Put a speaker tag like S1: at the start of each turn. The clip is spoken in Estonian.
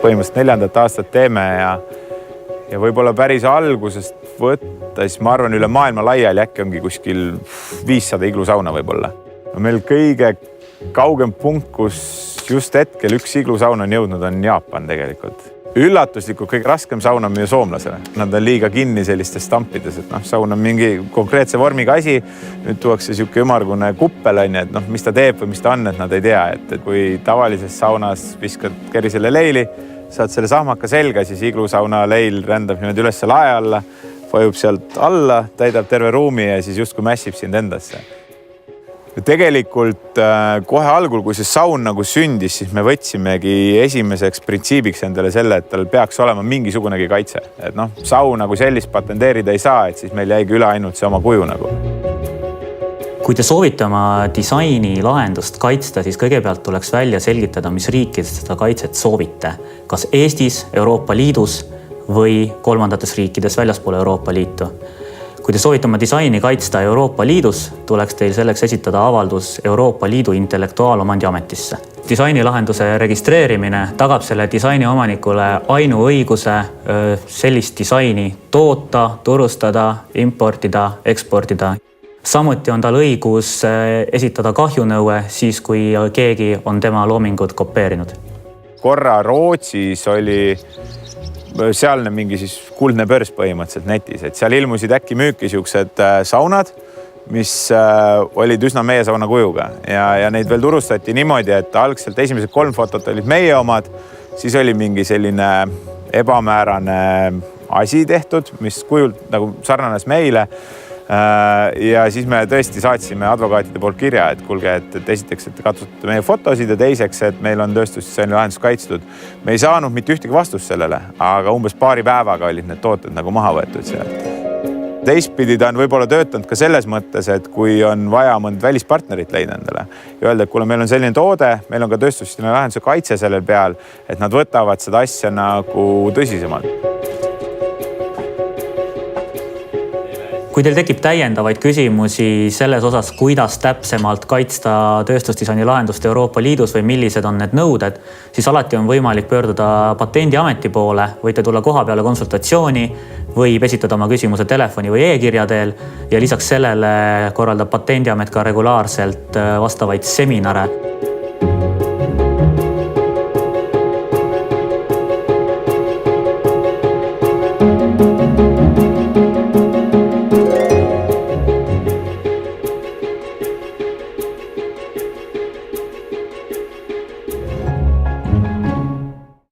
S1: Põhimõtteliselt 4. aastat teeme ja võib-olla päris algusest võtta, siis ma arvan, üle maailma laiali äkki ongi kuskil 500 iglusauna võib-olla. Meil kõige kaugem punkt, kus just hetkel üks iglusaun on jõudnud, on Jaapan tegelikult. Üllatuslikult kõige raskem saun on meie soomlasele. Nad on liiga kinni sellistes stampides, et saun on mingi konkreetse vormiga asi. Nüüd tuuakse siuke ümargune kuppel, et mis ta teeb või mis ta on, et nad ei tea. Et kui tavalises saunas viskad kerisele leili, saad selle sahmaka selga, siis iglusauna leil rändab niimoodi üles lae alla, vajub sealt alla, täidab terve ruumi ja siis justkui mässib sind endasse. Tegelikult kohe algul, kui see saun nagu sündis, siis me võtsimegi esimeseks printsiibiks endale selle, et tal peaks olema mingisugunegi kaitse. Et saun nagu sellist patenteerida ei saa, et siis meil jäigi üle ainult see oma kuju nagu.
S2: Kui te soovite oma disaini lahendust kaitsta, siis kõigepealt tuleks välja selgitada, mis riikides seda kaitset soovite. Kas Eestis, Euroopa Liidus või kolmandates riikides väljaspool Euroopa Liitu. Kui te soovite oma disaini kaitsta Euroopa Liidus, tuleks teil selleks esitada avaldus Euroopa Liidu intellektuaalomandi ametisse. Disainilahenduse registreerimine tagab selle disaini omanikule ainuõiguse sellist disaini toota, turustada, importida, eksportida. Samuti on tal õigus esitada kahjunõue siis, kui keegi on tema loomingut kopeerinud.
S1: Korra Rootsis oli sealne mingi siis kuldne börs põhimõtteliselt netis, et seal ilmusid äkki müüki siuksed saunad, mis olid üsna meie sauna kujuga ja neid veel turustati niimoodi, et algselt esimesed 3 fotot olid meie omad, siis oli mingi selline ebamäärane asi tehtud, mis kujult nagu sarnanes meile. Ja siis me tõesti saatsime advokaatide poolt kirja, et kuulge, et esiteks, et katsutate meie fotosid ja teiseks, et meil on tööstusdisaini lahendus kaitstud. Me ei saanud mitte ühtegi vastust sellele, aga umbes paari päevaga olid need tooted nagu maha võetud sealt. Teistpidi ta on võib-olla töötanud ka selles mõttes, et kui on vaja mõnd välispartnerit leida endale ja öelda, et kuule, meil on selline toode, meil on ka tööstusdisaini lahenduse kaitse sellel peal, et nad võtavad seda asja nagu tõsisemalt.
S2: Kui teil tekib täiendavaid küsimusi selles osas, kuidas täpsemalt kaitsta tööstusdisaini lahendust Euroopa Liidus või millised on need nõuded, siis alati on võimalik pöörduda Patendiameti poole, võite tulla koha peale konsultatsiooni, võib esitada oma küsimuse telefoni või e-kirja teel ja lisaks sellele korraldab Patendiamet ka regulaarselt vastavaid seminare.